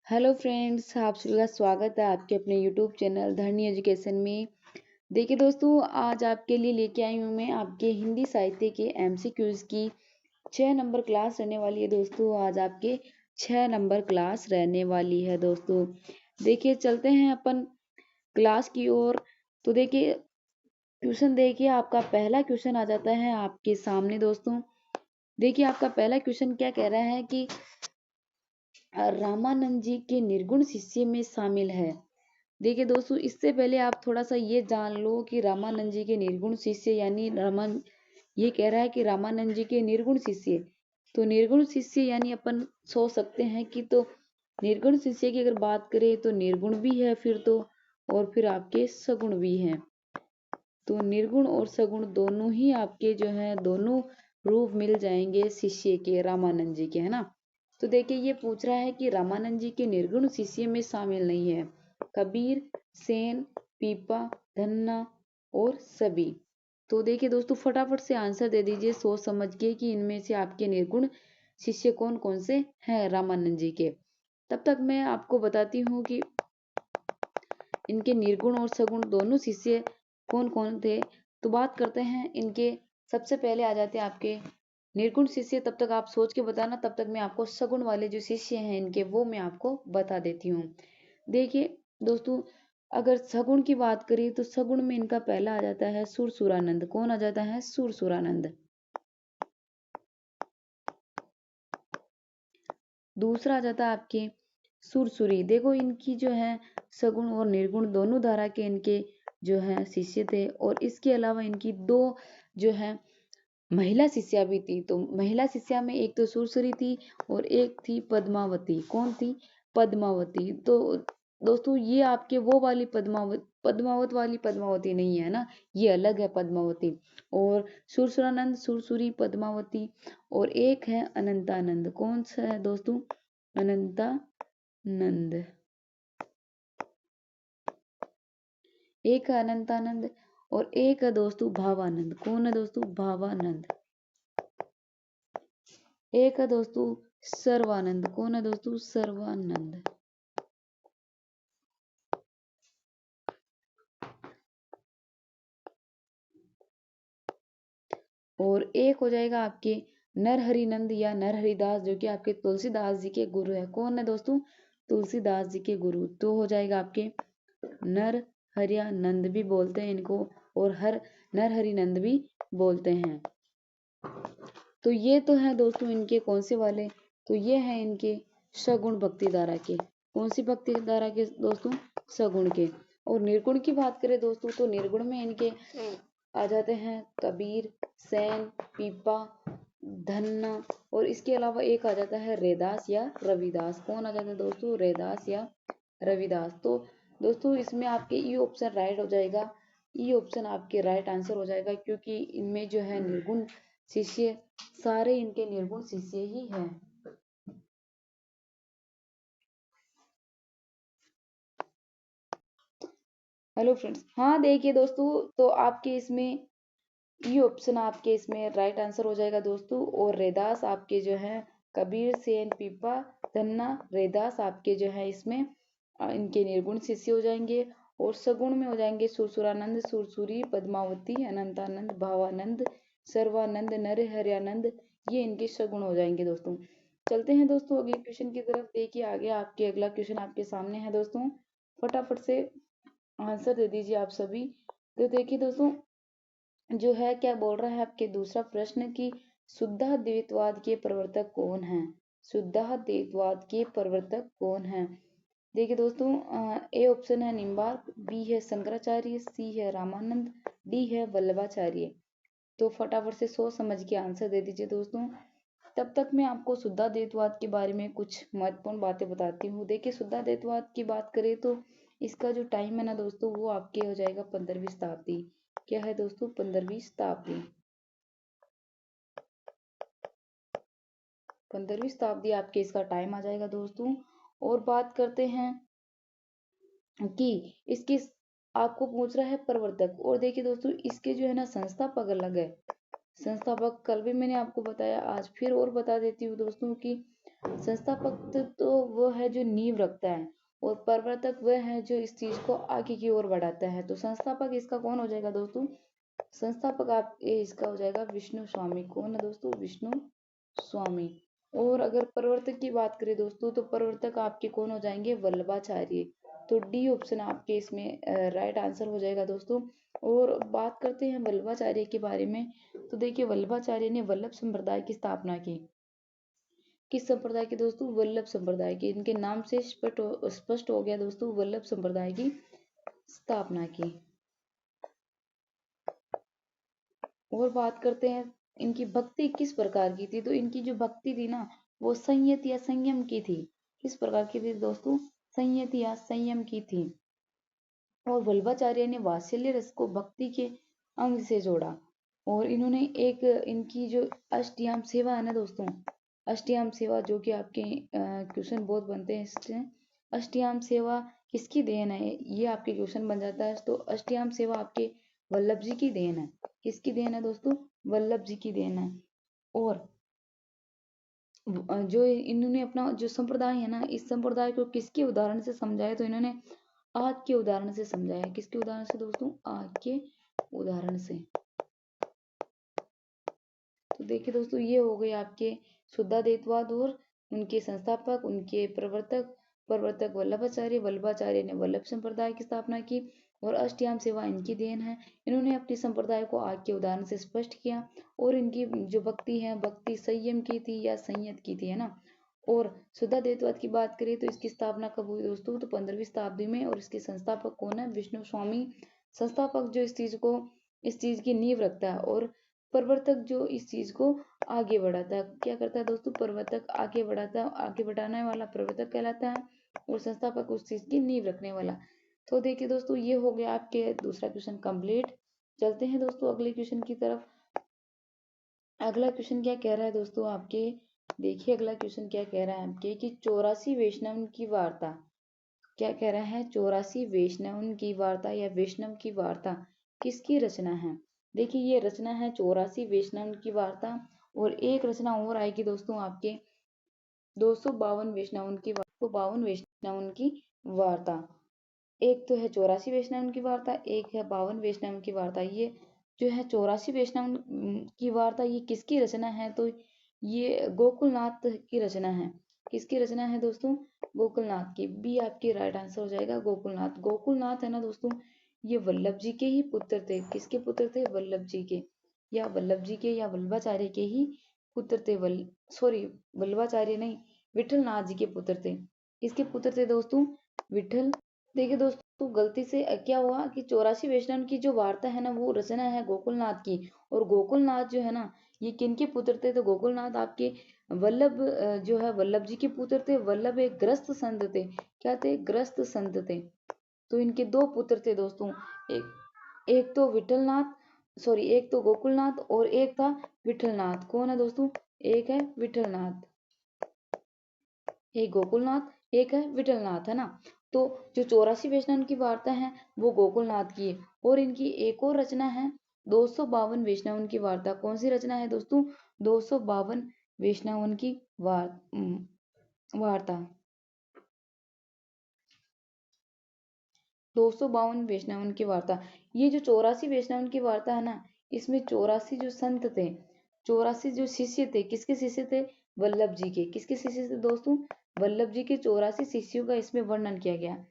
Hello friends, आप सभी का स्वागत है आपके अपने यूट्यूब चैनल धरनी एजुकेशन में। देखिए दोस्तों, आज आपके लिए लेके आई हूँ मैं आपके हिंदी साहित्य के एमसीक्यूज की 6 नंबर क्लास रहने वाली है दोस्तों। आज आपके 6 नंबर क्लास रहने वाली है दोस्तों। देखिए चलते हैं अपन क्लास की ओर। तो देखिए क्वेश्चन, देखिए आपका पहला क्वेश्चन आ जाता है आपके सामने दोस्तों। देखिए आपका पहला क्वेश्चन क्या कह रहा है कि रामानंद जी के निर्गुण शिष्य में शामिल है। देखिए दोस्तों, इससे पहले आप थोड़ा सा ये जान लो कि रामानंद जी के निर्गुण शिष्य यानी रामान ये कह रहा है कि रामानंद जी के निर्गुण शिष्य। तो निर्गुण शिष्य यानी अपन सोच सकते हैं कि तो निर्गुण शिष्य की अगर बात करें तो निर्गुण भी है फिर तो, और फिर आपके सगुण भी हैं। तो निर्गुण और सगुण दोनों ही आपके जो है दोनों रूप मिल जाएंगे शिष्य के, रामानंद जी के, है ना। तो देखिए ये पूछ रहा है कि रामानंद जी के निर्गुण शिष्य में शामिल नहीं है कबीर, सेन, पीपा, धन्ना और सभी। तो देखिए दोस्तों फटाफट से आंसर दे दीजिए सोच समझ के कि इनमें से आपके निर्गुण शिष्य कौन कौन से हैं रामानंद जी के। तब तक मैं आपको बताती हूँ कि इनके निर्गुण और सगुण दोनों शिष्य कौन कौन थे। तो बात करते हैं इनके। सबसे पहले आ जाते हैं आपके निर्गुण शिष्य। तब तक आप सोच के बताना, तब तक मैं आपको सगुण वाले जो शिष्य हैं इनके वो मैं आपको बता देती हूँ। देखिए दोस्तों, अगर सगुण की बात करें तो सगुण में इनका पहला आ जाता है सुरसुरानंद। कौन आ जाता है? सुरसुरानंद। दूसरा आ जाता है आपके सुरसुरी। देखो इनकी जो है सगुण और निर्गुण दोनों धारा के इनके जो है शिष्य थे। और इसके अलावा इनकी दो जो है महिला शिष्या भी थी। तो महिला शिष्या में एक तो सुरसुरी थी और एक थी पद्मावती। कौन थी? पद्मावती। तो दोस्तों ये आपके वो वाली पद्मावत वाली पद्मावती नहीं है ना, ये अलग है पद्मावती। और सुरसुरानंद, सुरसुरी, पद्मावती और एक है अनंतानंद। कौन सा है दोस्तों? अनंतानंद। एक है अनंतानंद और एक है दोस्तों भावानंद। कौन है दोस्तों? भावानंद। एक है दोस्तों सर्वानंद। कौन है दोस्तों? सर्वानंद। और एक हो जाएगा आपके नरहरिनंद या नरहरिदास, जो कि आपके तुलसीदास जी के गुरु है। कौन है दोस्तों? तुलसीदास जी के गुरु। तो हो जाएगा आपके नरहरियानंद भी बोलते हैं इनको, और नरहरिनंद भी बोलते हैं। तो ये तो है दोस्तों इनके कौन से वाले? तो ये है इनके सगुण भक्ति धारा के। कौन सी भक्ति धारा के दोस्तों? सगुण के। और निर्गुण की बात करें दोस्तों तो निर्गुण में इनके आ जाते हैं कबीर, सेन, पीपा, धन्ना और इसके अलावा एक आ जाता है रैदास या रविदास। कौन आ जाता है दोस्तों? रैदास या रविदास। तो दोस्तों इसमें आपके ई ऑप्शन राइट हो जाएगा। ई ऑप्शन आपके राइट आंसर हो जाएगा, क्योंकि इनमें जो है निर्गुण शिष्य सारे इनके निर्गुण शिष्य ही हैं। हेलो फ्रेंड्स, हाँ देखिए दोस्तों, तो आपके इसमें ये ऑप्शन आपके इसमें राइट आंसर हो जाएगा दोस्तों। और रेदास आपके जो है कबीर, सेन, पीपा, धन्ना, रेदास आपके जो है इसमें इनके निर्गुण शिष्य हो जाएंगे। और सगुण में हो जाएंगे सुरसुरानंद, सुरसुरी, पद्मावती, अनंतानंद, भावानंद, सर्वानंद, नर हरियानंद। ये इनके सगुण हो जाएंगे दोस्तों। चलते हैं दोस्तों अगले क्वेश्चन की तरफ। देखिए आगे आपके अगला क्वेश्चन आपके सामने है दोस्तों। फटाफट से आंसर दे दीजिए आप सभी। तो देखिए दोस्तों, जो है क्या बोल रहा है आपके दूसरा प्रश्न कि शुद्धाद्वैतवाद के प्रवर्तक कौन हैं? शुद्धाद्वैतवाद के प्रवर्तक कौन हैं? देखिए दोस्तों, ए ऑप्शन है निम्बार्क, बी है शंकराचार्य, सी है रामानंद, डी है वल्लभाचार्य। तो फटाफट से सोच समझ के आंसर दे दीजिए दोस्तों। तब तक मैं आपको शुद्धाद्वैतवाद के बारे में कुछ महत्वपूर्ण बातें बताती हूँ। देखिए शुद्धाद्वैतवाद की बात करें तो इसका जो टाइम है ना दोस्तों, वो आपके हो जाएगा 15वीं शताब्दी। क्या है दोस्तों? 15वीं शताब्दी। 15वीं शताब्दी आपके इसका टाइम आ जाएगा दोस्तों। और बात करते हैं कि इसकी आपको पूछ रहा है प्रवर्तक। और देखिए दोस्तों इसके जो है ना संस्थापक अलग है। संस्थापक कल भी मैंने आपको बताया, आज फिर और बता देती हूँ दोस्तों कि संस्थापक तो वो है जो नींव रखता है और प्रवर्तक वह है जो इस चीज को आगे की ओर बढ़ाता है। तो संस्थापक इसका कौन हो जाएगा दोस्तों? संस्थापक आप ये इसका हो जाएगा विष्णु स्वामी। कौन है दोस्तों? विष्णु स्वामी। और अगर प्रवर्तक की बात करें दोस्तों तो प्रवर्तक आपके कौन हो जाएंगे? वल्लभाचार्य। तो डी ऑप्शन आपके इसमें राइट आंसर हो जाएगा दोस्तों। और बात करते हैं वल्लभाचार्य के बारे में। तो देखिए वल्लभाचार्य ने वल्लभ संप्रदाय की स्थापना की। किस संप्रदाय की दोस्तों? वल्लभ संप्रदाय की। इनके नाम से स्पष्ट हो गया दोस्तों, वल्लभ संप्रदाय की स्थापना की। और बात करते हैं इनकी भक्ति किस प्रकार की थी। तो इनकी जो भक्ति थी ना वो संयत या संयम की थी। किस प्रकार की थी दोस्तों? संयत या संयम की थी। और वल्लभाचार्य ने वात्सल्य रस को भक्ति के अंग से जोड़ा। और इन्होंने एक इनकी जो अष्टयाम सेवा है ना दोस्तों, अष्टयाम सेवा जो कि आपके क्वेश्चन बहुत बनते हैं इससे, अष्टयाम सेवा किसकी देन है? ये आपके क्वेश्चन बन जाता है। तो अष्टयाम सेवा आपके वल्लभ जी की देन है। किसकी देन है दोस्तों? वल्लभ जी की देन है। और जो इन्होंने अपना जो संप्रदाय है ना, इस संप्रदाय को किसके उदाहरण से समझाया? तो इन्होंने आग के उदाहरण से समझाया। किसके उदाहरण से दोस्तों? आग के उदाहरण से। तो देखिए दोस्तों ये हो गए आपके शुद्धाद्वैतवाद और उनके संस्थापक, उनके प्रवर्तक वल्लभाचार्य। वल्लभाचार्य ने वल्लभ संप्रदाय की स्थापना की और अष्टयाम सेवा इनकी देन है। इन्होंने अपने संप्रदाय को आग के उदाहरण से स्पष्ट किया। और इनकी जो भक्ति है, भक्ति संयम की थी या संयत की थी, है ना। और शुद्धाद्वैतवाद की बात करें तो इसकी स्थापना कब हुई दोस्तों? तो 15वीं शताब्दी में। और इसके संस्थापक कौन है? विष्णु स्वामी। संस्थापक जो इस चीज की नींव रखता है और प्रवर्तक जो इस चीज को आगे बढ़ाता है। क्या करता है दोस्तों? प्रवर्तक आगे बढ़ाता है, आगे बढ़ाने वाला प्रवर्तक कहलाता है और संस्थापक उस चीज की नींव रखने वाला। तो देखिए दोस्तों ये हो गया आपके दूसरा क्वेश्चन कंप्लीट। चलते हैं दोस्तों अगले क्वेश्चन की तरफ। अगला क्वेश्चन क्या कह रहा है दोस्तों आपके? देखिए अगला क्वेश्चन क्या कह रहा है आपके कि 84 वैष्णव की वार्ता। क्या कह रहा है? 84 वैष्णव की वार्ता या वैष्णव की वार्ता किसकी रचना है? देखिए ये रचना है 84 वैष्णव की वार्ता। और एक रचना और आएगी दोस्तों आपके 252 वैष्णव की 252 वैष्णव की वार्ता। एक तो है 84 वैष्णव की वार्ता, एक है 52 वैष्णव की वार्ता। ये जो है 84 वैष्णव की वार्ता ये किसकी रचना है? तो ये गोकुलनाथ की रचना है। किसकी रचना है दोस्तों? गोकुलनाथ की। बी आपकी राइट आंसर हो जाएगा, गोकुलनाथ। गोकुलनाथ है ना दोस्तों, ये वल्लभ जी के ही पुत्र थे। किसके पुत्र थे? वल्लभ जी के, या वल्लभ जी के या वल्लभाचार्य के ही पुत्र थे। सॉरी, वल्लभाचार्य नहीं, विठल नाथ जी के पुत्र थे। किसके पुत्र थे दोस्तों? विठल। देखिए दोस्तों गलती से क्या हुआ कि 84 वैष्णव की जो वार्ता है ना वो रचना है गोकुलनाथ की। और गोकुलनाथ जो है ना ये किनके पुत्र थे? तो गोकुलनाथ आपके वल्लभ जो है वल्लभ जी के पुत्र थे। वल्लभ एक ग्रस्त संत थे। क्या थे? ग्रस्त संत थे। तो इनके दो पुत्र थे दोस्तों। एक एक तो विठलनाथ, सॉरी एक तो गोकुलनाथ और एक था विठलनाथ। कौन है दोस्तों? एक है विठलनाथ, एक गोकुलनाथ, एक है विठलनाथ, है ना। तो जो 84 वैष्णव की वार्ता है वो गोकुलनाथ की है। और इनकी एक और रचना है 252 वैष्णव की वार्ता। कौन सी रचना है दोस्तों? 252 वैष्णव की वार्ता। 252 वैष्णव की वार्ता। ये जो 84 वैष्णव की वार्ता है ना, इसमें 84 जो संत थे, 84 जो शिष्य थे, किसके शिष्य थे? वल्लभ जी के। किसके शिष्य थे दोस्तों? वल्लभ जी के 84 शिष्यों का इसमें वर्णन किया गया।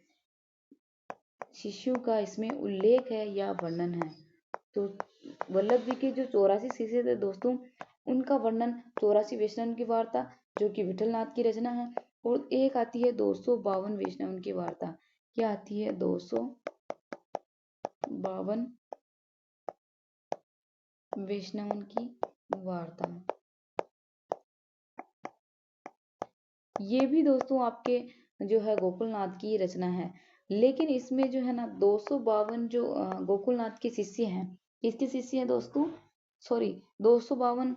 शिष्यों का इसमें उल्लेख है या वर्णन है। तो वल्लभ जी के जो 84 शिष्य थे दोस्तों, उनका वर्णन 84 वैष्णव की वार्ता जो कि विठलनाथ की रचना है। और एक आती है 252 वैष्णव की वार्ता। क्या आती है? 252 वैष्णव की वार्ता। ये भी दोस्तों आपके जो है गोकुलनाथ की रचना है। लेकिन इसमें जो है ना 252 जो गोकुलनाथ के शिष्य हैं, किसके शिष्य हैं दोस्तों? सॉरी 252,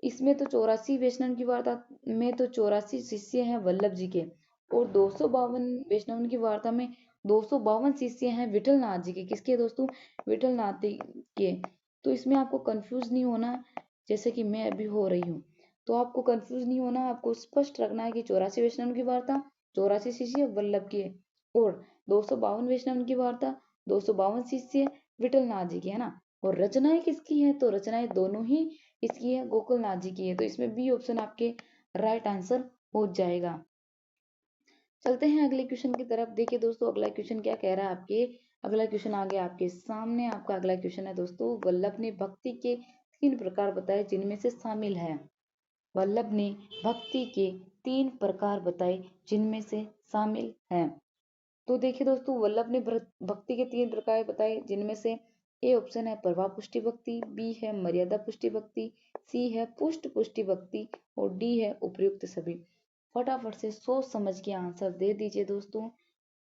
इसमें तो 84 वैष्णव की वार्ता में तो 84 शिष्य हैं वल्लभ जी के। और 252 वैष्णव की वार्ता में 252 शिष्य हैं विठलनाथ जी के। किसके दोस्तों? विठलनाथ के। तो इसमें आपको कंफ्यूज नहीं होना, जैसे कि मैं अभी हो रही हूँ। तो आपको कंफ्यूज नहीं होना, आपको स्पष्ट रखना है कि 84 वैष्णव की वार्ता 84 शिष्य वल्लभ की है, और 252 वैष्णव की वार्ता 252 शिष्य विठल नाथ जी की है ना। और रचनाएं किसकी है, तो रचनाएं दोनों ही इसकी है, गोकुल नाथ जी की है। तो इसमें बी ऑप्शन आपके राइट आंसर हो जाएगा। चलते हैं अगले क्वेश्चन की तरफ। देखिए दोस्तों अगला क्वेश्चन क्या कह रहा है आपके, अगला क्वेश्चन आ गया आपके सामने। आपका अगला क्वेश्चन है दोस्तों, वल्लभ ने भक्ति के 3 प्रकार बताए जिनमें से शामिल है। वल्लभ ने भक्ति के 3 प्रकार बताए जिनमें से शामिल है। तो देखिए दोस्तों वल्लभ ने भक्ति के 3 प्रकार बताए जिनमें से ए ऑप्शन है प्रभाव पुष्टि भक्ति, बी है मर्यादा पुष्टि भक्ति, सी है पुष्ट पुष्टि भक्ति, और डी है उपयुक्त सभी। फटाफट से सोच समझ के आंसर दे दीजिए दोस्तों।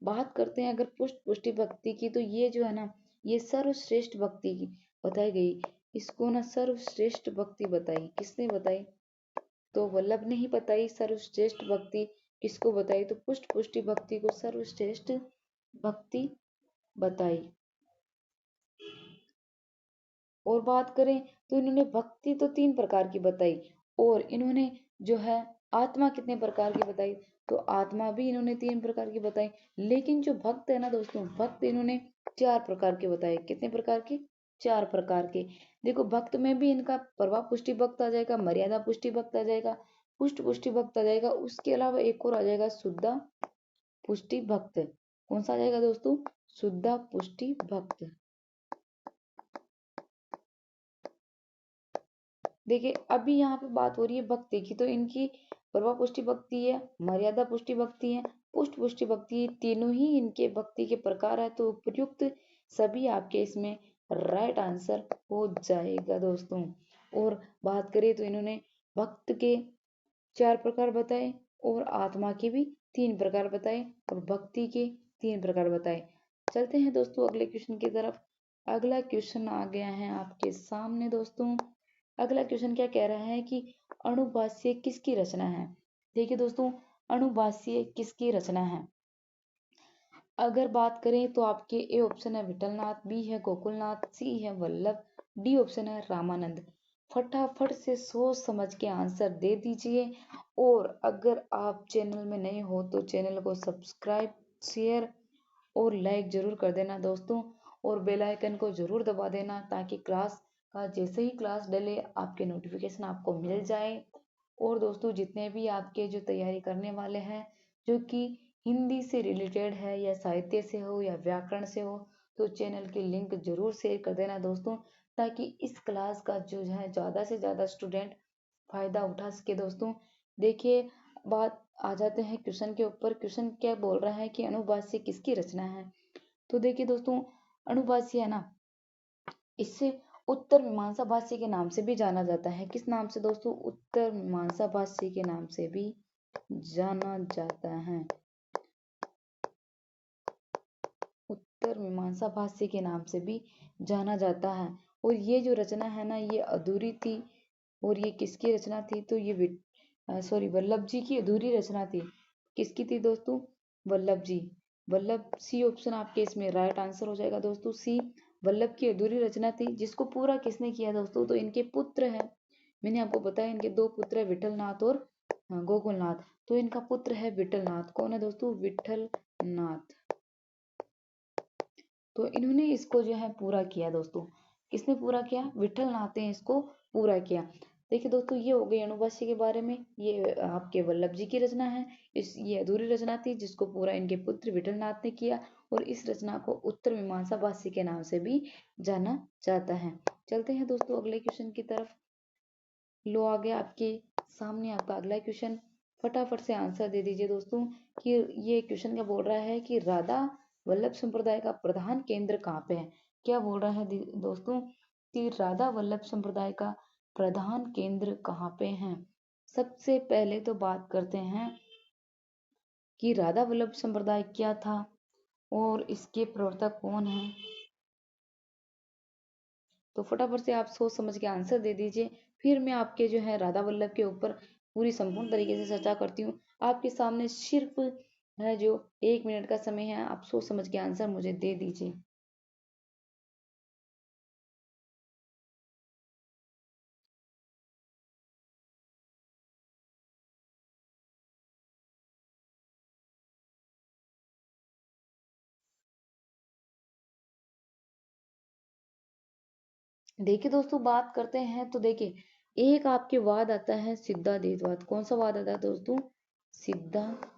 बात करते हैं अगर पुष्ट पुष्टि भक्ति की, तो ये जो है ना, ये सर्वश्रेष्ठ भक्ति की बताई गई। इसको ना सर्वश्रेष्ठ भक्ति बताई, किसने बताई, तो वल्लभ ने ही बताई। सर्वश्रेष्ठ भक्ति किसको बताई, तो पुष्ट पुष्टि भक्ति को सर्वश्रेष्ठ भक्ति बताई। और बात करें तो इन्होंने भक्ति तो 3 प्रकार की बताई, और इन्होंने जो है आत्मा कितने प्रकार की बताई, तो आत्मा भी इन्होंने 3 प्रकार की बताई। लेकिन जो भक्त है ना दोस्तों, भक्त इन्होंने 4 प्रकार के बताए। कितने प्रकार के, 4 प्रकार के। देखो भक्त में भी इनका प्रभाव पुष्टि भक्त आ जाएगा, मर्यादा पुष्टि भक्त आ जाएगा, पुष्ट पुष्टि भक्त आ जाएगा, उसके अलावा एक और आ जाएगा शुद्धा पुष्टि भक्त। कौन सा आ जाएगा दोस्तों, शुद्धा पुष्टि भक्त। देखिए अभी यहाँ पे बात हो रही है भक्ति की, तो इनकी प्रभाव पुष्टि भक्ति है, मर्यादा पुष्टि भक्ति है, पुष्ट पुष्टि भक्ति है, तीनों ही इनके भक्ति के प्रकार है। तो उपयुक्त सभी आपके इसमें राइट आंसर हो जाएगा दोस्तों। और बात करें तो इन्होंने भक्त के 4 प्रकार बताए, और आत्मा के भी 3 प्रकार बताए, और भक्ति के 3 प्रकार बताए। चलते हैं दोस्तों अगले क्वेश्चन की तरफ। अगला क्वेश्चन आ गया है आपके सामने दोस्तों। अगला क्वेश्चन क्या कह रहा है कि अणुभाष्य किसकी रचना है। देखिए दोस्तों अणुभाष्य किसकी रचना है। अगर बात करें तो आपके ए ऑप्शन है विठलनाथ, बी है गोकुलनाथ, सी है वल्लभ, डी ऑप्शन है रामानंद। फटाफट से सोच समझ के आंसर दे दीजिए। और अगर आप चैनल में नए हो तो चैनल को सब्सक्राइब, शेयर और लाइक जरूर कर देना दोस्तों, और बेल आइकन को जरूर दबा देना ताकि क्लास का जैसे ही क्लास डले आपके नोटिफिकेशन आपको मिल जाए। और दोस्तों जितने भी आपके जो तैयारी करने वाले हैं जो कि हिंदी से रिलेटेड है या साहित्य से हो या व्याकरण से हो, तो चैनल की लिंक जरूर शेयर कर देना दोस्तों, ताकि इस क्लास का जो है ज़्यादा से ज़्यादा स्टूडेंट फायदा उठा सके दोस्तों। देखिए बात आ जाते हैं क्वेश्चन के ऊपर। क्वेश्चन क्या बोल रहा है कि अणुभाष्य किसकी रचना है। तो देखिए दोस्तों अणुभाष्य है ना, इससे उत्तर मीमांसा भाष्य के नाम से भी जाना जाता है। किस नाम से दोस्तों, उत्तर मीमांसा भाष्य के नाम से भी जाना जाता है। उत्तर मीमांसा भाष्य के नाम से भी जाना जाता है। और ये जो रचना है ना ये अधूरी थी। और ये किसकी रचना थी, तो ये वल्लभ जी की अधूरी रचना थी। किसकी थी दोस्तों, वल्लभ जी। वल्लभ, सी ऑप्शन आपके इसमें राइट आंसर हो जाएगा दोस्तों, सी वल्लभ की अधूरी रचना थी। जिसको पूरा किसने किया दोस्तों, तो इनके पुत्र है। मैंने आपको बताया इनके 2 पुत्र है, विठलनाथ और गोकुलनाथ। तो इनका पुत्र है विठलनाथ। कौन है दोस्तों, विठलनाथ। तो इन्होंने इसको जो है पूरा किया दोस्तों। किसने पूरा किया, विठलनाथ ने इसको पूरा किया। देखिए दोस्तों ये हो गई अणुभाष्य के बारे में। ये आपके वल्लभ जी की रचना है। ये अधूरी रचना थी जिसको पूरा इनके पुत्र विठलनाथ ने किया। और इस रचना को उत्तर मीमांसा भाष्य के नाम से भी जाना जाता है। चलते हैं दोस्तों अगले क्वेश्चन की तरफ। लो आ गया आपके सामने आपका अगला क्वेश्चन। फटाफट से आंसर दे दीजिए दोस्तों कि ये क्वेश्चन क्या बोल रहा है कि राधा वल्लभ संप्रदाय का प्रधान केंद्र कहाँ पे है। क्या बोल रहा है दोस्तों कि राधा वल्लभ संप्रदाय का प्रधान केंद्र कहाँ पे है। सबसे पहले तो बात करते हैं कि राधा वल्लभ संप्रदाय क्या था और इसके प्रवर्तक कौन है। तो फटाफट से आप सोच समझ के आंसर दे दीजिए। फिर मैं आपके जो है राधा वल्लभ के ऊपर पूरी संपूर्ण तरीके से चर्चा करती हूँ। आपके सामने सिर्फ है जो 1 मिनट का समय है, आप सोच समझ के आंसर मुझे दे दीजिए। देखिए दोस्तों, बात करते हैं तो देखिए, एक आपके वाद आता है सिद्धाद्वैतवाद। कौन सा वाद आता है दोस्तों? सिद्धाद्वैतवाद।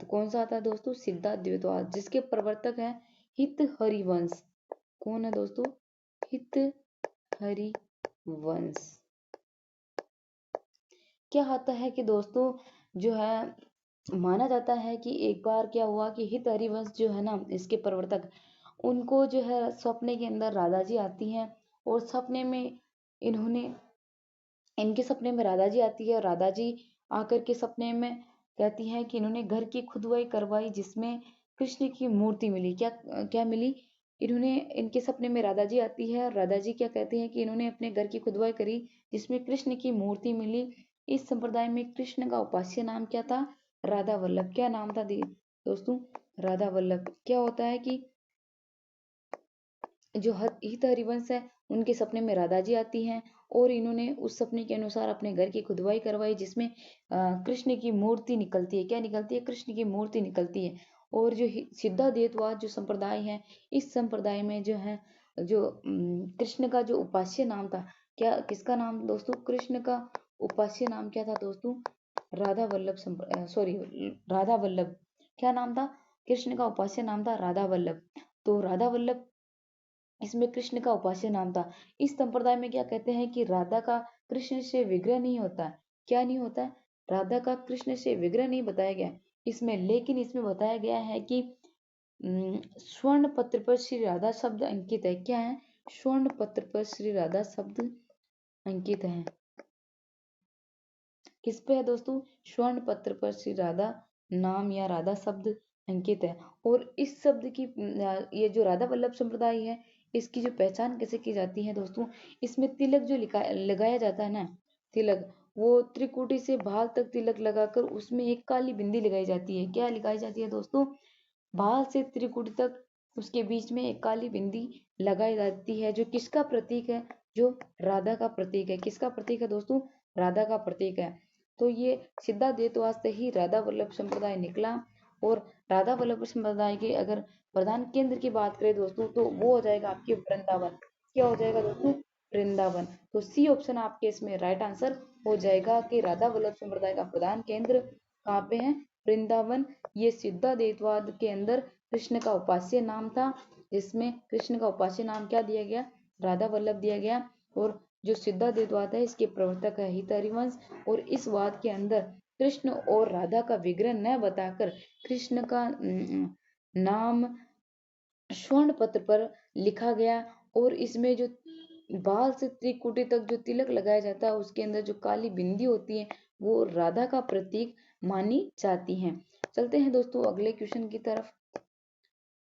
कौन सा आता है दोस्तों? सिद्धाद्वैतवाद, जिसके प्रवर्तक हैं हित हरिवंश। कौन है दोस्तों? हित हरिवंश। क्या आता है कि दोस्तों, जो है माना जाता है कि एक बार क्या हुआ कि हित हरिवंश जो है ना, इसके प्रवर्तक, उनको जो है सपने के अंदर राधा जी आती हैं, और सपने में इन्होंने इनके सपने में राधा जी आती है, और राधा जी आकर के सपने में कहती हैं कि इन्होंने घर की खुदवाई करवाई, जिसमें कृष्ण की मूर्ति मिली। क्या क्या मिली? इन्होंने इनके सपने में राधा जी आती है, और राधा जी क्या कहते हैं कि इन्होंने अपने घर की खुदवाई करी, जिसमें कृष्ण की मूर्ति मिली। इस संप्रदाय में कृष्ण का उपास्य नाम क्या था? राधा वल्लभ। क्या नाम था दोस्तों? राधा वल्लभ। क्या होता है कि जो हित हरिवंश है, उनके सपने में राधा जी आती हैं, और इन्होंने उस सपने के अनुसार अपने घर की खुदवाई करवाई, जिसमें कृष्ण की मूर्ति निकलती है। क्या निकलती है? कृष्ण की मूर्ति निकलती है। और जो सिद्धाद्वैतवाद जो संप्रदाय है, इस संप्रदाय में जो है, जो कृष्ण का जो उपास्य नाम था, क्या किसका नाम दोस्तों? कृष्ण का उपास्य नाम क्या था दोस्तों? राधा वल्लभ। सॉरी, राधा वल्लभ। क्या नाम था? कृष्ण का उपास्य नाम था राधा वल्लभ। तो राधा वल्लभ, इसमें कृष्ण का उपास्य नाम था। इस संप्रदाय में क्या कहते हैं कि राधा का कृष्ण से विग्रह नहीं होता। क्या नहीं होता है? राधा का कृष्ण से विग्रह नहीं बताया गया इसमें, लेकिन इसमें बताया गया है कि स्वर्ण पत्र पर श्री राधा शब्द अंकित है। क्या है? स्वर्ण पत्र पर श्री राधा शब्द अंकित है। किस पे है दोस्तों? स्वर्ण पत्र पर श्री राधा नाम या राधा शब्द अंकित है। और इस शब्द की ये जो राधा वल्लभ संप्रदाय है, इसकी जो पहचान कैसे की जाती है दोस्तों? इसमें तिलक जो लगाया जाता है ना, तिलक, वो त्रिकुटी से भाल तक तिलक लगाकर उसमें एक काली बिंदी लगाई जाती है। क्या लगाई जाती है दोस्तों? भाल से त्रिकुटी तक उसके बीच में एक काली बिंदी लगाई जाती है, जो किसका प्रतीक है? जो राधा का प्रतीक है। किसका प्रतीक है दोस्तों? राधा का प्रतीक है। तो ये सिद्धाद्वैतवाद से ही राधा वल्लभ संप्रदाय निकला। और राधा वल्लभ संप्रदाय के अगर प्रधान केंद्र की बात करें दोस्तों, तो वो हो जाएगा आपके वृंदावन। क्या हो जाएगा दोस्तों? वृंदावन। तो सी ऑप्शन आपके इसमें राइट आंसर हो जाएगा कि राधा वल्लभ संप्रदाय का प्रधान केंद्र कहाँ पे है? वृंदावन। ये सिद्धाद्वैतवाद के अंदर कृष्ण का उपास्य नाम था, जिसमें कृष्ण का उपास्य नाम क्या दिया गया? राधा वल्लभ दिया गया। और जो सिद्धाद्वैतवाद है, इसके प्रवर्तक है हित हरिवंश। और इस वाद के अंदर कृष्ण और राधा का विग्रह न बताकर कृष्ण का नाम स्वर्ण पत्र पर लिखा गया। और इसमें जो बाल से त्रिकुटी तक जो तिलक लगाया जाता है, उसके अंदर जो काली बिंदी होती है, वो राधा का प्रतीक मानी जाती है। चलते हैं दोस्तों अगले क्वेश्चन की तरफ।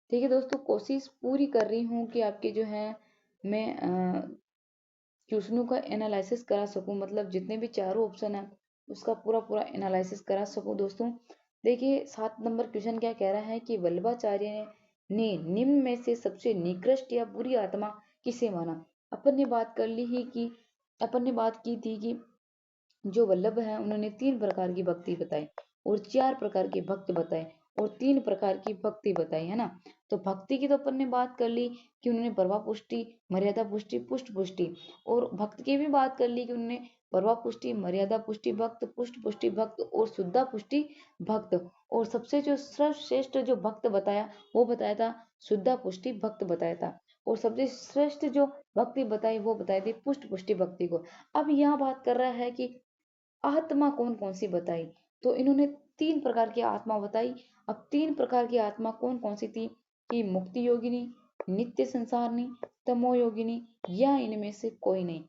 ठीक है दोस्तों, कोशिश पूरी कर रही हूँ कि आपके जो है मैं क्वेश्चनों का एनालिसिस करा सकूं, मतलब जितने भी चारों ऑप्शन है उसका पूरा पूरा एनालिसिस करा सकूं दोस्तों। देखिए 7 नंबर क्वेश्चन क्या कह रहा है कि वल्लभाचार्य ने निम्न में से सबसे निकृष्ट या बुरी आत्मा किसे माना? अपन ने बात कर ली ही कि अपन ने बात की थी कि जो वल्लभ है, उन्होंने 3 प्रकार की भक्ति बताई, और 4 प्रकार के भक्त बताए, और 3 प्रकार की भक्ति बताई, है ना। तो भक्ति की तो अपन ने बात कर ली कि उन्होंने प्रभा पुष्टि, मर्यादा पुष्टि, पुष्ट पुष्टि। और भक्त की भी बात कर ली कि उन्होंने प्रभा पुष्टि, मर्यादा पुष्टि भक्त, पुष्ट पुष्टि भक्त, और शुद्धा पुष्टि भक्त। और सबसे जो सर्वश्रेष्ठ जो भक्त बताया, वो बताया था शुद्धा पुष्टि भक्त बताया था। और सबसे श्रेष्ठ जो भक्ति बताई, वो बताई थी पुष्ट पुष्टि भक्ति को। अब यहाँ बात कर रहा है कि आत्मा कौन कौन सी बताई। तो इन्होंने 3 प्रकार की आत्मा बताई। अब 3 प्रकार की आत्मा कौन कौन सी थी? कि मुक्ति योगिनी, नित्य संसारनी, तमो योगिनी, या इनमें से कोई नहीं।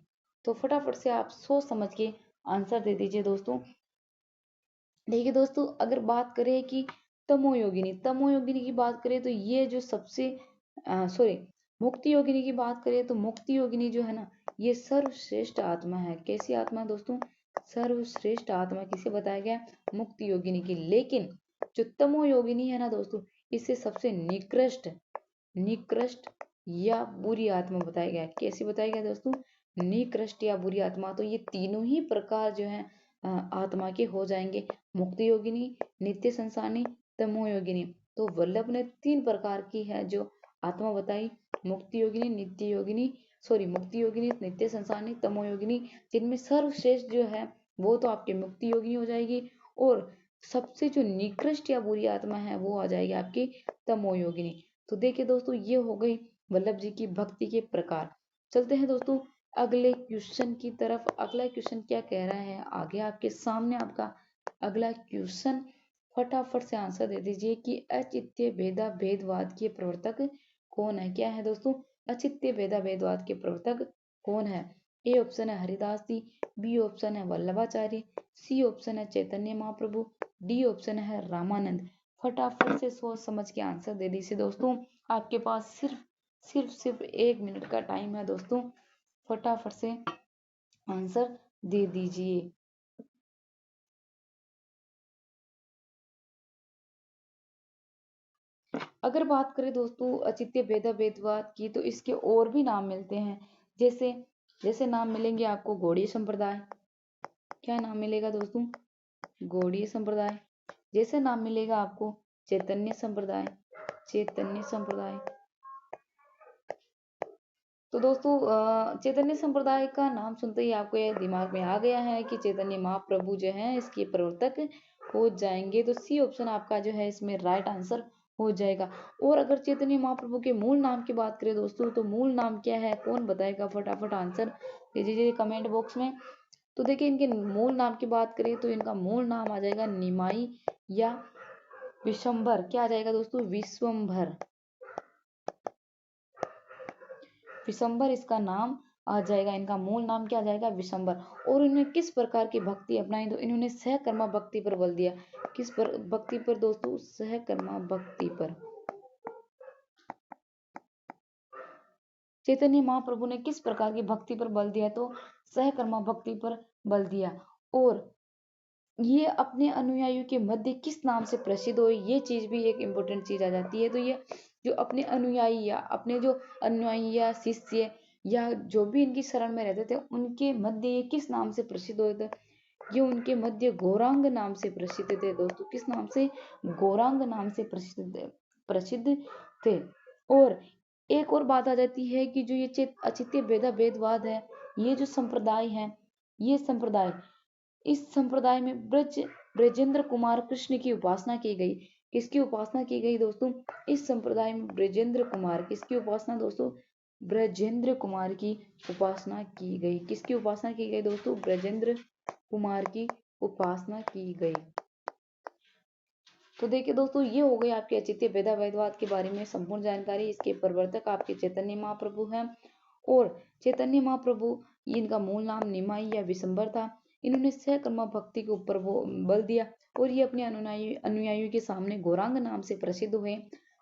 तो फटाफट से आप सोच समझ के आंसर दे दीजिए दोस्तों। देखिए दोस्तों, अगर बात करें कि तमो योगिनी की बात करें, तो ये जो सबसे सॉरी, मुक्ति योगिनी की बात करें, तो मुक्ति योगिनी जो है ना, ये सर्वश्रेष्ठ आत्मा है। कैसी आत्मा दोस्तों? सर्वश्रेष्ठ आत्मा किसे बताया गया? मुक्ति योगिनी की। लेकिन जो तमो योगिनी है ना दोस्तों, इसे सबसे निकृष्ट निकृष्ट या बुरी आत्मा बताया गया है। कैसे बताया गया दोस्तों? निकृष्ट या बुरी आत्मा। तो ये तीनों ही प्रकार जो है आत्मा के हो जाएंगे, मुक्ति योगिनी, नित्य संसारनी, तमो योगिनी। तो वल्लभ ने 3 प्रकार की है जो आत्मा बताई, मुक्ति योगिनी, नित्य योगिनी, सॉरी मुक्ति योगिनी, नित्य संसारनी, तमो योगिनी, जिनमें सर्वश्रेष्ठ जो है वो तो आपकी मुक्ति योगिनी हो जाएगी, और सबसे जो निकृष्ट या बुरी आत्मा है वो आ जाएगी आपकी तमो योगिनी। तो देखिए दोस्तों, ये हो गई वल्लभ जी की भक्ति के प्रकार। चलते हैं दोस्तों अगले क्वेश्चन की तरफ। अगला क्वेश्चन क्या कह रहा है आगे आपके सामने, आपका अगला क्वेश्चन फटाफट से आंसर दे दीजिए कि अचित्य भेदा भेदवाद के प्रवर्तक कौन है। क्या है दोस्तों, अचित्य भेदा भेदवाद के प्रवर्तक कौन है। ए ऑप्शन है हरिदास जी, बी ऑप्शन है वल्लभाचार्य, सी ऑप्शन है चैतन्य महाप्रभु, डी ऑप्शन है रामानंद। फटाफट से सोच समझ के आंसर दे दीजिए दोस्तों, आपके पास सिर्फ 1 मिनट का टाइम है दोस्तों, फटाफट से आंसर दे दीजिए। अगर बात करें दोस्तों अचित्य भेदा भेदवाद की, तो इसके और भी नाम मिलते हैं, जैसे जैसे नाम मिलेंगे आपको गौड़ीय संप्रदाय। क्या नाम मिलेगा दोस्तों, गौड़ीय संप्रदाय। जैसे नाम मिलेगा आपको चैतन्य संप्रदाय, चैतन्य संप्रदाय। तो दोस्तों चैतन्य संप्रदाय का नाम सुनते ही आपको यह दिमाग में आ गया है कि चैतन्य महाप्रभु जो है इसके प्रवर्तक हो जाएंगे। तो सी ऑप्शन आपका जो है इसमें राइट आंसर हो जाएगा। और अगर चैतन्य महाप्रभु के मूल नाम की बात करें दोस्तों, तो मूल नाम क्या है, कौन बताएगा, फटाफट आंसर दे दीजिए कमेंट बॉक्स में। तो देखिए इनके मूल नाम की बात करें तो इनका मूल नाम आ जाएगा निमाई या विशंभर। क्या आ जाएगा दोस्तों, विश्वंभर, विशंभर इसका नाम आ जाएगा। इनका मूल नाम क्या आ जाएगा, विशंभर। और इन्होंने किस प्रकार की भक्ति अपनाई, तो इन्होंने सहकर्मा भक्ति पर बल दिया। किस पर भक्ति पर दोस्तों, सहकर्मा भक्ति पर। चैतन्य महाप्रभु ने किस प्रकार की भक्ति पर बल दिया, तो सहकर्मा भक्ति पर बल दिया। और ये अपने अनुयायियों के मध्य किस नाम से प्रसिद्ध हुए, ये चीज भी एक इम्पोर्टेंट चीज आ जाती है। तो ये जो अपने अनुयायी या अपने जो अनुयायी या शिष्य या जो भी इनकी शरण में रहते थे उनके मध्य ये किस नाम से प्रसिद्ध हुए थे, ये उनके मध्य गौरांग नाम से प्रसिद्ध थे दोस्तों। किस नाम से, गौरांग नाम से प्रसिद्ध थे। और एक और बात आ जाती है कि जो ये अचित्य भेदा भेदवाद है, ये जो संप्रदाय है, ये संप्रदाय, इस संप्रदाय में ब्रजेंद्र कुमार कृष्ण की उपासना की गई। किसकी उपासना की गई दोस्तों, इस संप्रदाय में ब्रजेंद्र कुमार, किसकी उपासना दोस्तों, ब्रजेंद्र कुमार की उपासना की गई। किसकी उपासना की गई दोस्तों, ब्रजेंद्र कुमार की उपासना की गई। तो देखिए दोस्तों, ये हो गई आपके अचित्य भेदा भेदवाद के बारे में संपूर्ण जानकारी। इसके प्रवर्तक आपके चैतन्य महाप्रभु हैं। और चैतन्य महाप्रभु, इनका मूल नाम निमाई या विशंभर था। इन्होंने सहकर्मा भक्ति के ऊपर वो बल दिया और ये अपने अनुयायियों के सामने गौरांग नाम से प्रसिद्ध हुए।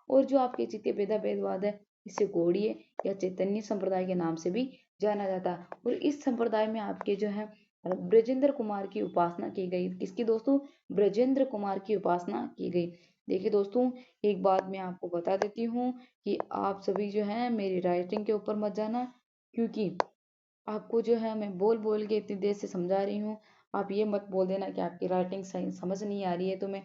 और जो आपके अचित्य भेदा भेदवाद है, इसे गौड़ीय या चैतन्य संप्रदाय के नाम से भी जाना जाता है। और इस संप्रदाय में आपके जो है ब्रजेंद्र कुमार की उपासना की गई। किसकी दोस्तों, ब्रजेंद्र कुमार की उपासना की गई। देखिए दोस्तों, एक बात मैं आपको बता देती हूँ कि आप सभी जो है मेरी राइटिंग के ऊपर मत जाना, क्योंकि आपको जो है मैं बोल बोल के इतनी देर से समझा रही हूँ, आप ये मत बोल देना कि आपकी राइटिंग सही समझ नहीं आ रही है। तो मैं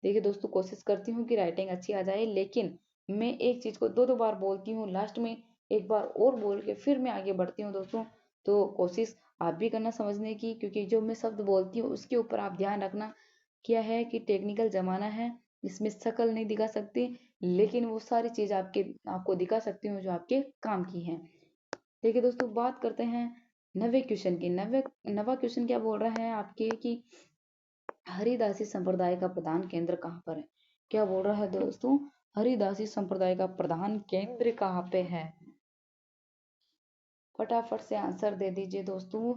देखिए दोस्तों कोशिश करती हूँ कि राइटिंग अच्छी आ जाए, लेकिन मैं एक चीज को दो दो बार बोलती हूँ, लास्ट में एक बार और बोल के फिर मैं आगे बढ़ती हूँ दोस्तों। तो कोशिश आप भी करना समझने की, क्योंकि जो मैं शब्द बोलती हूँ उसके ऊपर आप ध्यान रखना। क्या है कि टेक्निकल जमाना है, इसमें शक्ल नहीं दिखा सकती, लेकिन वो सारी चीज आपको दिखा सकती हूँ जो आपके काम की है। देखिए दोस्तों, बात करते हैं नवे क्वेश्चन की। नवा क्वेश्चन क्या बोल रहा है आपके कि हरिदासी संप्रदाय का प्रधान केंद्र कहाँ पर है। क्या बोल रहा है दोस्तों, हरिदासी संप्रदाय का प्रधान केंद्र कहाँ पे है। फटाफट से आंसर दे दीजिए दोस्तों।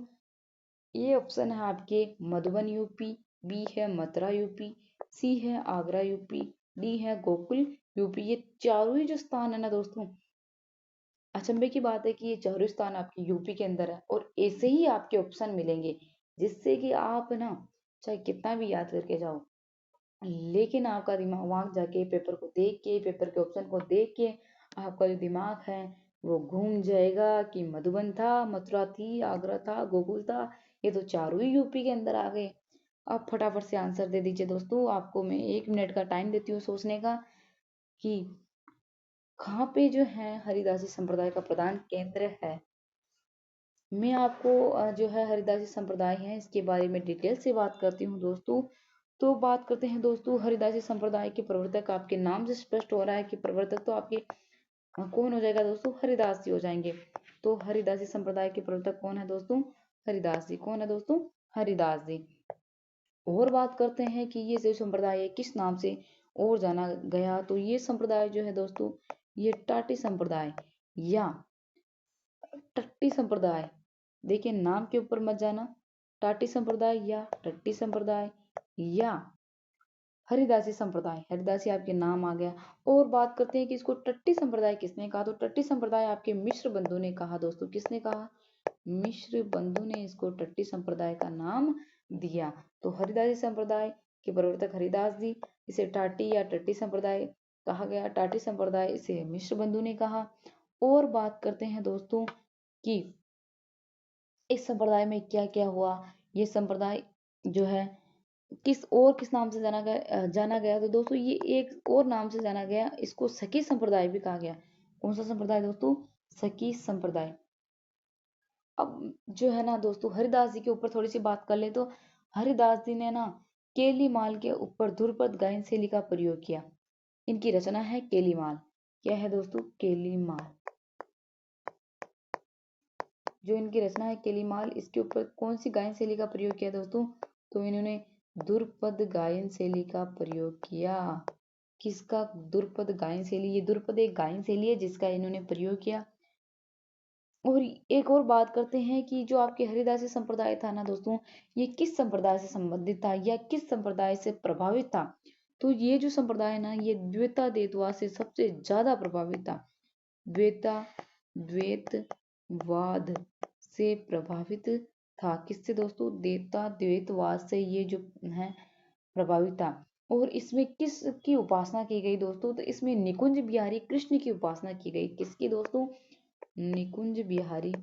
ये ऑप्शन है आपके मधुबन यूपी, बी है मथुरा यूपी, सी है आगरा यूपी, डी है गोकुल यूपी। ये चारों ही जो स्थान है ना दोस्तों, अचंभे की बात है कि ये चारों स्थान आपके यूपी के अंदर है। और ऐसे ही आपके ऑप्शन मिलेंगे जिससे कि आप ना चाहे कितना भी याद करके जाओ, लेकिन आपका दिमाग वहां जाके पेपर को देख के, पेपर के ऑप्शन को देख के आपका जो दिमाग है वो घूम जाएगा कि मधुबन था, मथुरा थी, आगरा था, गोकुल था, ये तो चारों ही यूपी के अंदर आ गए। अब फटाफट से आंसर दे दीजिए दोस्तों, आपको मैं 1 मिनट का टाइम देती हूँ सोचने का। कि कहाँ पे जो है हरिदासी संप्रदाय का प्रधान केंद्र है। मैं आपको जो है हरिदासी संप्रदाय है इसके बारे में डिटेल से बात करती हूँ दोस्तों। तो बात करते हैं दोस्तों हरिदासी संप्रदाय के प्रवर्तक। आपके नाम से स्पष्ट हो रहा है कि प्रवर्तक तो आपके कौन हो जाएगा दोस्तों, हरिदास जी हो जाएंगे। तो हरिदासी संप्रदाय के प्रवर्तक कौन है दोस्तों, हरिदास जी। कौन है दोस्तों, हरिदास जी। और बात करते हैं कि ये जो संप्रदाय है किस नाम से और जाना गया। तो ये संप्रदाय जो है दोस्तों, ये टाटी संप्रदाय या टट्टी संप्रदाय, देखिए नाम के ऊपर मत जाना, टाटी संप्रदाय या टट्टी संप्रदाय या हरिदासी संप्रदाय, हरिदासी आपके नाम आ गया। और बात करते हैं कि इसको टट्टी संप्रदाय किसने कहा। तो टट्टी संप्रदाय आपके मिश्र बंधु ने कहा दोस्तों। किसने कहा, मिश्र बंधु ने इसको टट्टी संप्रदाय का नाम दिया। तो हरिदासी संप्रदाय के प्रवर्तक हरिदास जी, इसे टाटी या टट्टी संप्रदाय कहा गया। टाटी संप्रदाय इसे मिश्र बंधु ने कहा। और बात करते हैं दोस्तों कि इस संप्रदाय में क्या क्या हुआ। ये संप्रदाय जो है किस नाम से जाना गया। तो दोस्तों ये एक और नाम से जाना गया, इसको सखी संप्रदाय भी कहा गया। कौन सा संप्रदाय दोस्तों, सखी संप्रदाय। अब जो है ना दोस्तों हरिदास जी के ऊपर थोड़ी सी बात कर ले तो हरिदास जी ने ना केलीमाल के ऊपर ध्रुपद गायन शैली का प्रयोग किया। इनकी रचना है केलीमाल। क्या है दोस्तों, केलीमाल। जो इनकी रचना है केलीमाल, इसके ऊपर कौन सी गायन शैली का प्रयोग किया दोस्तों, तो इन्होंने ध्रुपद गायन शैली का प्रयोग किया। किसका, ध्रुपद गायन शैली। ये ध्रुपद एक गायन शैली है जिसका इन्होंने प्रयोग किया। और एक और बात करते हैं कि जो आपके हरिदासी संप्रदाय था ना दोस्तों, ये किस संप्रदाय से संबंधित था या किस संप्रदाय से प्रभावित था। तो ये जो संप्रदाय है ना, ये द्वैताद्वैतवाद से सबसे ज्यादा प्रभावित था। द्वैतवाद से प्रभावित था। किससे दोस्तों, द्वैतवाद से ये जो है प्रभावित था। और इसमें किस की उपासना की गई दोस्तों, तो इसमें निकुंज बिहारी कृष्ण की उपासना की गई। किसकी दोस्तों, निकुंज बिहारी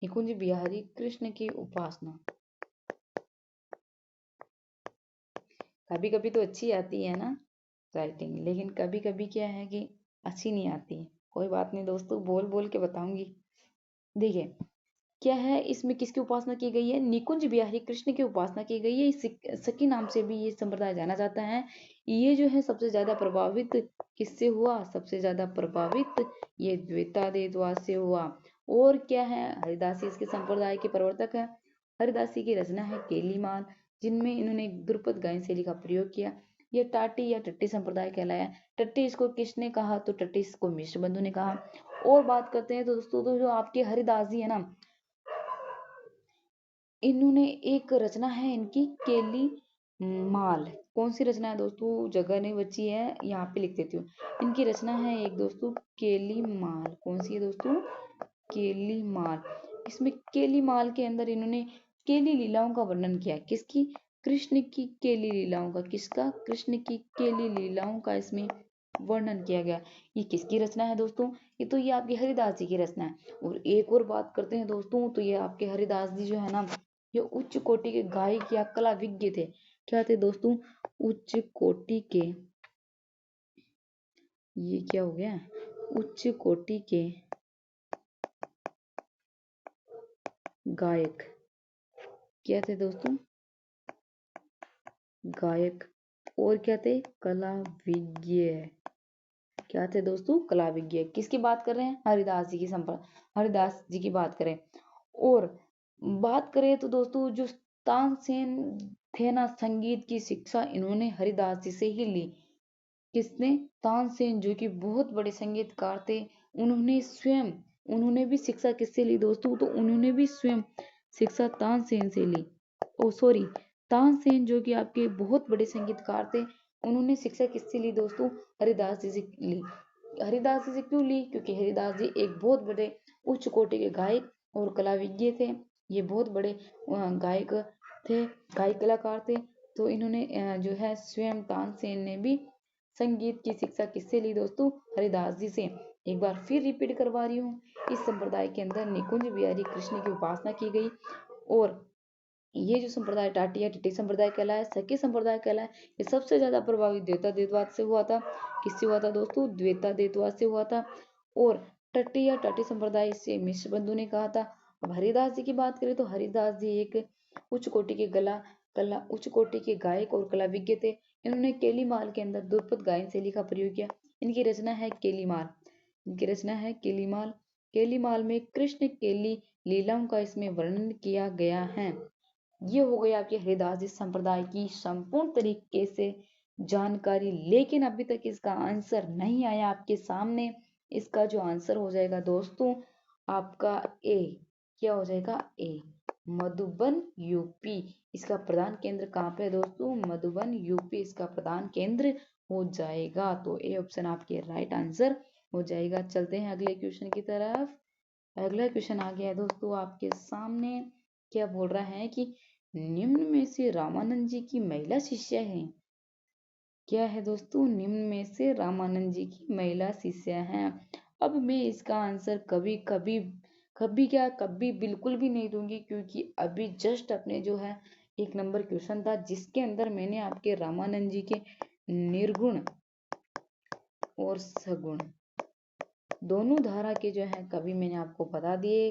निकुंज बिहारी कृष्ण की उपासना। कभी कभी तो अच्छी आती है ना राइटिंग, लेकिन कभी कभी क्या है कि अच्छी नहीं आती। कोई बात नहीं दोस्तों, बोल बोल के बताऊंगी। देखिए क्या है, इसमें किसकी उपासना की गई है, निकुंज बिहारी कृष्ण की उपासना की गई है। सखी नाम से भी ये संप्रदाय जाना जाता है। ये जो है सबसे ज्यादा प्रभावित किससे हुआ, सबसे ज्यादा प्रभावित ये द्वैताद्वैतवाद से हुआ। और क्या है, हरिदासी इसके संप्रदाय के प्रवर्तक है। हरिदासी की रचना है केलीमाल, जिनमें इन्होंने ध्रुपद गायन शैली का प्रयोग किया। ये टाटी या टट्टी संप्रदाय कहलाया। टट्टी इसको किसने कहा, तो टट्टी इसको मिश्र बंधु ने कहा। और बात करते हैं तो दोस्तों, तो जो आपके हरिदास जी है ना, इन्होंने एक रचना है इनकी केली माल। कौन सी रचना है दोस्तों, जगह नहीं बची है, यहाँ पे लिख देती हूँ। इनकी रचना है एक दोस्तों केली माल। कौन सी है दोस्तों, केली माल। इसमें केली माल के अंदर इन्होंने केली लीलाओं का वर्णन किया। किसकी, कृष्ण की केली लीलाओं का। किसका, कृष्ण की केली लीलाओं का इसमें वर्णन किया गया। ये किसकी रचना है दोस्तों, ये आपके हरिदास जी की रचना है। और एक और बात करते हैं दोस्तों, तो ये आपके हरिदास जी जो है ना, ये उच्च कोटि के गायक या कला विज्ञ थे। क्या थे दोस्तों, उच्च कोटि के, ये क्या हो गया, उच्च कोटि के गायक। क्या थे दोस्तों, गायक। और क्या थे, कला विज्ञ। क्या थे दोस्तों, कला विज्ञ। किसकी बात कर रहे हैं, हरिदास जी की हरिदास जी की बात करें। और बात करें तो दोस्तों जो तानसेन थे ना, संगीत की शिक्षा इन्होंने हरिदास जी से ही ली। किसने, तानसेन, जो कि बहुत बड़े संगीतकार थे। उन्होंने भी शिक्षा किससे ली दोस्तों, तो उन्होंने भी स्वयं शिक्षा तानसेन से ली। ओ सॉरी, तानसेन जो कि आपके बहुत बड़े संगीतकार थे, उन्होंने शिक्षा किससे ली दोस्तों, हरिदास जी से ली। हरिदास जी से क्यों ली, क्योंकि हरिदास जी एक बहुत बड़े उच्च कोटि के गायक और कलाविज्ञ थे। ये बहुत बड़े गायक थे, गायक कलाकार थे। तो इन्होंने जो है स्वयं तानसेन ने भी संगीत की शिक्षा किससे ली दोस्तों, हरिदास जी से। एक बार फिर रिपीट करवा रही हूँ, इस संप्रदाय के अंदर निकुंज बिहारी कृष्ण की उपासना की गई। और ये जो संप्रदाय टाटी या टिट्टी संप्रदाय कहलाया, सखी संप्रदाय कहलाया, ये सबसे ज्यादा प्रभावित द्वैता द्वैतवाद से हुआ था। किससे हुआ था दोस्तों? द्वैता द्वैतवाद से हुआ था। और टट्टी या टाटी संप्रदाय से मिश्र बंधु ने कहा था। अब हरिदास जी की बात करें तो हरिदास जी एक उच्च कोटि के उच्च कोटि के गायक और कला विज्ञ थे। इन्होंने केलीमाल के अंदर ध्रुपद गायन शैली का प्रयोग किया। इनकी रचना है केलीमाल। इनकी रचना है केलीमाल। केलीमाल में कृष्ण केली लीलाओं का इसमें वर्णन किया गया है। ये हो गई आपकी हरिदास जी संप्रदाय की संपूर्ण तरीके से जानकारी। लेकिन अभी तक इसका आंसर नहीं आया आपके सामने। इसका जो आंसर हो जाएगा दोस्तों आपका ए। क्या हो जाएगा? ए। मधुबन यूपी। इसका प्रधान केंद्र कहाँ पे है दोस्तों? मधुबन यूपी इसका प्रधान केंद्र हो जाएगा। तो ए ऑप्शन आपके राइट आंसर हो जाएगा। चलते हैं अगले क्वेश्चन की तरफ। अगला क्वेश्चन आ गया है दोस्तों आपके सामने। क्या बोल रहा है कि निम्न में से रामानंद जी की महिला शिष्य है। क्या है दोस्तों? निम्न में से रामानंद जी की महिला शिष्य हैं। अब मैं इसका आंसर कभी कभी कभी बिल्कुल भी नहीं दूंगी, क्योंकि अभी जस्ट अपने जो है एक नंबर क्वेश्चन था जिसके अंदर मैंने आपके रामानंद जी के निर्गुण और सगुण दोनों धारा के जो है कवि मैंने आपको बता दिए।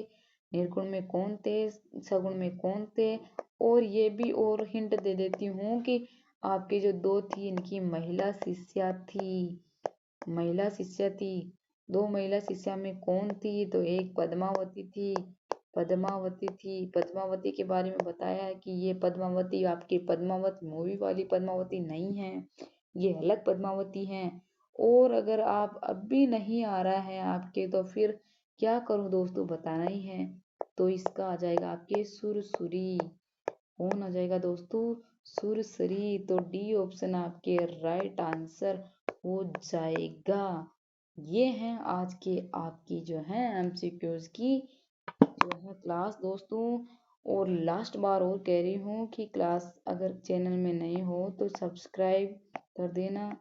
निर्गुण में कौन थे, सगुण में कौन थे। और ये भी और हिंट दे देती हूँ कि आपके जो दो थी इनकी महिला शिष्या थी। महिला शिष्या थी। दो महिला शिष्या में कौन थी? तो एक पद्मावती थी। पद्मावती के बारे में बताया है कि ये पद्मावती आपकी पद्मावत मूवी वाली पद्मावती नहीं है, ये अलग पद्मावती है। और अगर आप अब भी नहीं आ रहा है आपके, तो फिर क्या करूं दोस्तों, बताना ही है। तो इसका आ जाएगा आपके सुरसुरी। कौन आ जाएगा दोस्तों? सुरसुरी। तो डी ऑप्शन आपके राइट आंसर हो जाएगा। ये हैं आज के आपकी जो है एमसीक्यूज की जो है क्लास दोस्तों। और लास्ट बार और कह रही हूँ कि क्लास अगर चैनल में नहीं हो तो सब्सक्राइब कर देना,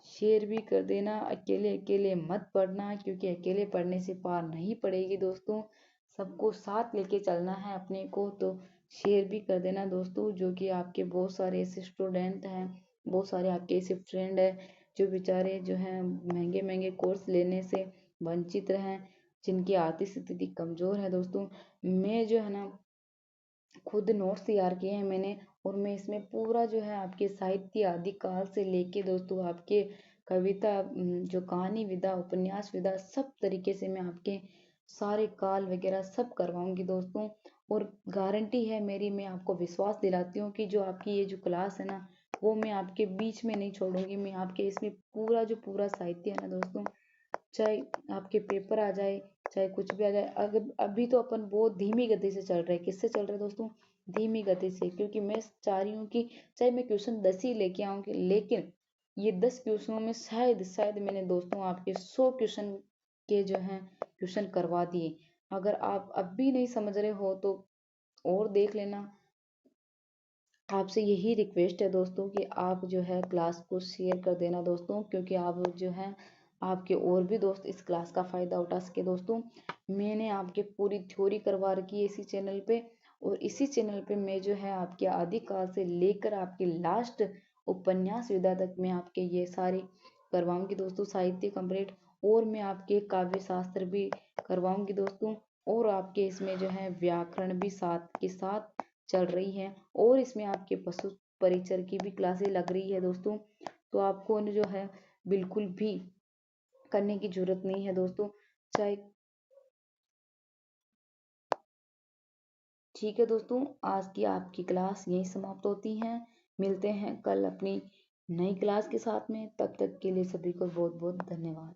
शेयर भी कर देना। अकेले अकेले मत पढ़ना, क्योंकि अकेले पढ़ने से पार नहीं पड़ेगी दोस्तों। सबको साथ लेके चलना है अपने को। तो शेयर भी कर देना दोस्तों, जो कि आपके बहुत सारे ऐसे स्टूडेंट हैं, बहुत सारे आपके ऐसे फ्रेंड है जो बेचारे जो हैं महंगे महंगे कोर्स लेने से वंचित हैं, जिनकी आर्थिक स्थिति कमजोर है दोस्तों। मैं जो है ना खुद नोट्स तैयार किए हैं मैंने, और मैं इसमें पूरा जो है आपके साहित्य आदि काल से लेके दोस्तों आपके कविता जो कहानी विधा उपन्यास विधा सब तरीके से मैं आपके सारे काल वगैरह सब करवाऊंगी दोस्तों। और गारंटी है मेरी, मैं आपको विश्वास दिलाती हूँ कि जो आपकी ये जो क्लास है ना वो मैं आपके बीच में नहीं छोड़ूंगी। मैं आपके इसमें पूरा जो पूरा साहित्य है ना दोस्तों, चाहे आपके पेपर आ जाए चाहे कुछ भी आ जाए। अगर अभी तो अपन बहुत धीमी गति से चल रहे हैं। किससे चल रहे हैं दोस्तों? धीमी गति से। क्योंकि मैं चाह रही हूँ कि चाहे मैं क्वेश्चन 10 ही लेके आऊंगी, लेकिन ये 10 क्वेश्चनों में शायद मैंने दोस्तों आपके 100 क्वेश्चन के जो है क्वेश्चन करवा दिए। अगर आप अब भी नहीं समझ रहे हो तो और देख लेना। आपसे यही रिक्वेस्ट है दोस्तों कि आप जो है क्लास को शेयर कर देना दोस्तों, क्योंकि आप जो है आपके और भी दोस्त इस क्लास का फ़ायदा उठा सके दोस्तों। मैंने आपके पूरी थ्योरी करवा रखी है इसी चैनल पे, और इसी चैनल पे मैं जो है आपके आदिकाल से लेकर आपके लास्ट उपन्यास विधा तक मैं आपके ये सारी करवाऊंगी दोस्तों, साहित्य कंप्लीट। और मैं आपके काव्य शास्त्र भी करवाऊंगी दोस्तों। और आपके इसमें जो है व्याकरण भी साथ के साथ चल रही है। और इसमें आपके पशु परिचर की भी क्लासेस लग रही है दोस्तों। तो आपको जो है बिल्कुल भी करने की जरूरत नहीं है दोस्तों। चाहे ठीक है दोस्तों, आज की आपकी क्लास यहीं समाप्त होती है। मिलते हैं कल अपनी नई क्लास के साथ में। तब तक के लिए सभी को बहुत बहुत धन्यवाद।